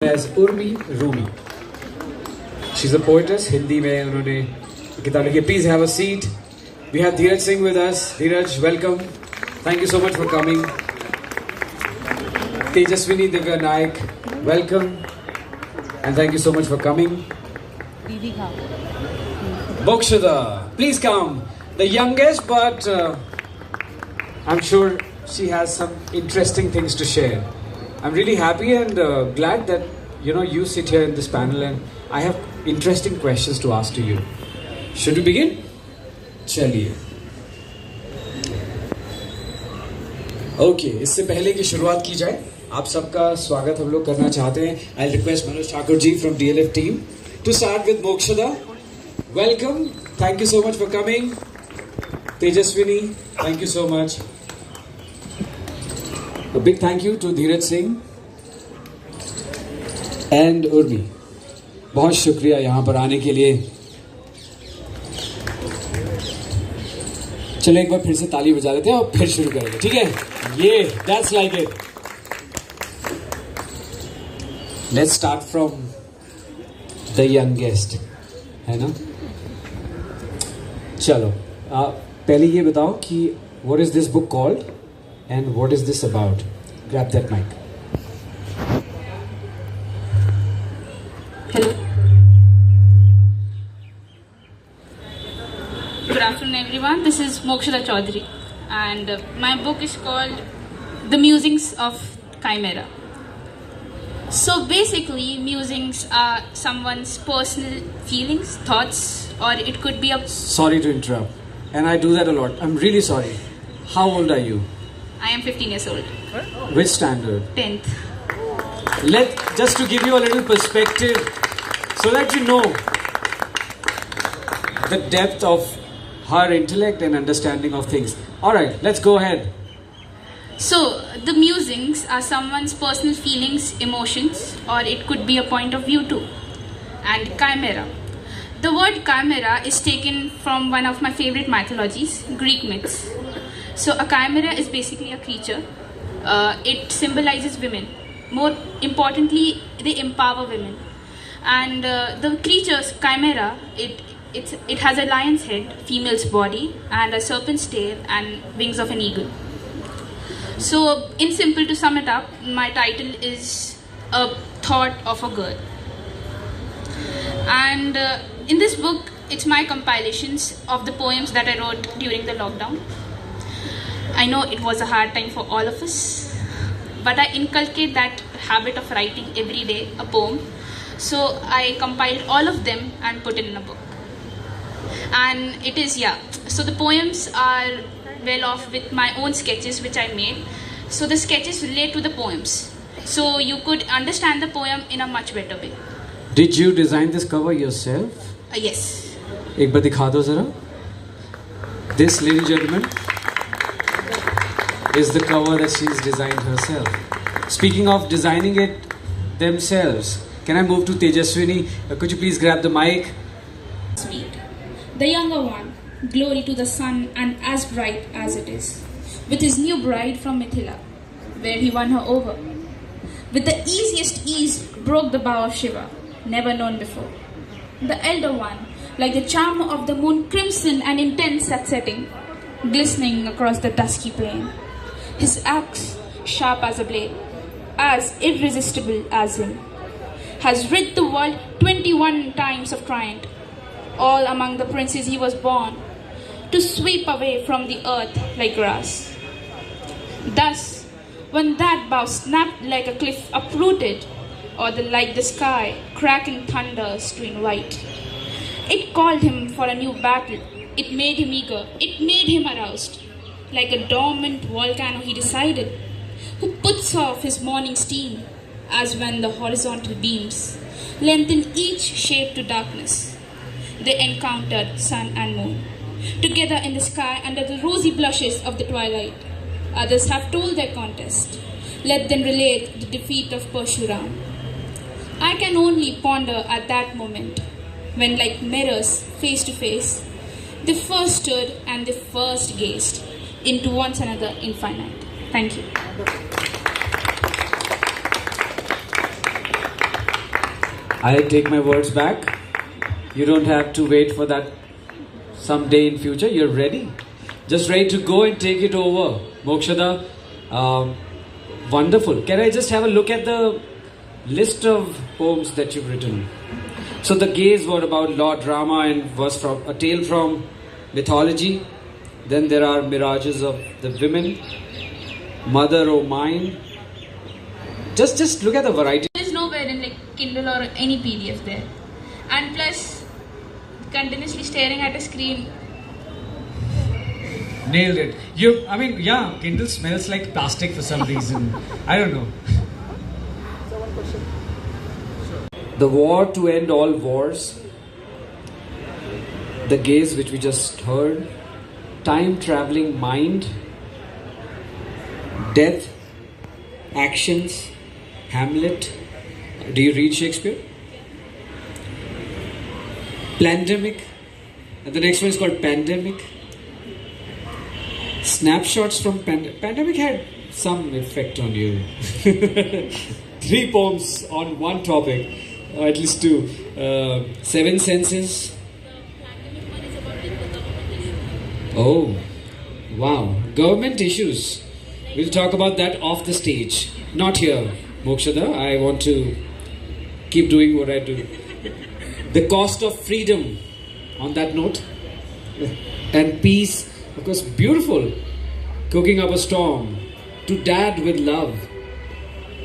as Urmi Rumi. She's a poetess. Hindi में उन्होंने किताब लिखी. Please have a seat. We have Dheeraj Singh with us. Dheeraj, welcome. Thank you so much for coming. Tejaswini Divya Naik, welcome. And thank you so much for coming. Mokshada, please come. The youngest, but I'm sure she has some interesting things to share. I'm really happy and glad that you sit here in this panel, and I have interesting questions to ask to you. Should we begin? चलिए. Okay, इससे पहले कि शुरुआत की जाए, आप सबका स्वागत हम लोग करना चाहते हैं. I'll request Manoj Thakur ji from DLF team to start with Mokshada. Welcome. Thank you so much for coming. Tejaswini, thank you so much. A big thank you to Dheeraj Singh and Urmi. बहुत शुक्रिया यहाँ पर आने के लिए. चलो एक बार फिर से ताली बजा देते हैं और फिर शुरू करेंगे, ठीक है? ये that's like it. Let's start from the youngest, है ना? चलो पहले ये बताओ कि what is this book called and what is this about? Grab that mic. Hello. Good afternoon, everyone. This is Mokshada Chaudhary, and my book is called The Musings of Chimera. So basically, musings are someone's personal feelings, thoughts, or it could be a... Sorry to interrupt, and I do that a lot. I'm really sorry. How old are you? I am 15 years old. Which standard? 10th. Just to give you a little perspective, so that you know the depth of her intellect and understanding of things. Alright, let's go ahead. So, the musings are someone's personal feelings, emotions, or it could be a point of view too. And chimera. The word chimera is taken from one of my favorite mythologies, Greek myths. So, a chimera is basically a creature. It symbolizes women. More importantly, they empower women. And the creature's chimera, it has a lion's head, female's body, and a serpent's tail and wings of an eagle. So, in simple, to sum it up, my title is A Thought of a Girl. And in this book, it's my compilations of the poems that I wrote during the lockdown. I know it was a hard time for all of us, but I inculcate that habit of writing every day a poem. So I compiled all of them and put it in a book. And it is, so the poems are well off with my own sketches which I made. So the sketches relate to the poems. So you could understand the poem in a much better way. Did you design this cover yourself? Yes. एक बार दिखा दो जरा. This, ladies and gentlemen, is the cover that she's designed herself. Speaking of designing it themselves, can I move to Tejaswini? Could you please grab the mic? Sweet. The younger one, glory to the sun and as bright as it is, with his new bride from Mithila, where he won her over. With the easiest ease broke the bow of Shiva, never known before. The elder one, like the charm of the moon, crimson and intense at setting, glistening across the dusky plain. His axe, sharp as a blade, as irresistible as him, has rid the world 21 times of triumph. All among the princes he was born, to sweep away from the earth like grass. Thus, when that bough snapped like a cliff uprooted, or like the sky cracking thunders to invite, it called him for a new battle. It made him eager, it made him aroused. Like a dormant volcano he decided, who puts off his morning steam, as when the horizontal beams lengthen each shape to darkness. They encountered sun and moon, together in the sky under the rosy blushes of the twilight. Others have told their contest. Let them relate the defeat of Parshuram. I can only ponder at that moment, when like mirrors, face to face, they first stood and they first gazed into one another infinite. Thank you. I take my words back. You don't have to wait for that someday in future. You're ready. Just ready to go and take it over. Mokshada, wonderful. Can I just have a look at the list of poems that you've written? So the gaze were about Lord Rama and was from a tale from mythology. Then there are mirages of the women, Mother O' Mine. Just look at the variety. There is nowhere in like Kindle or any PDF there. And plus, continuously staring at a screen. Nailed it. Kindle smells like plastic for some reason. I don't know. The war to end all wars. The gaze which we just heard. Time traveling mind. Death. Actions. Hamlet. Do you read Shakespeare? Plandemic. And the next one is called Pandemic. Snapshots from Pandemic had some effect on you. 3 poems on one topic, or at least 2. 7 Senses. Oh, wow. Government issues. We'll talk about that off the stage. Not here, Mokshada. I want to keep doing what I do. The cost of freedom, on that note. And peace, of course, beautiful. Cooking up a storm. To dad with love.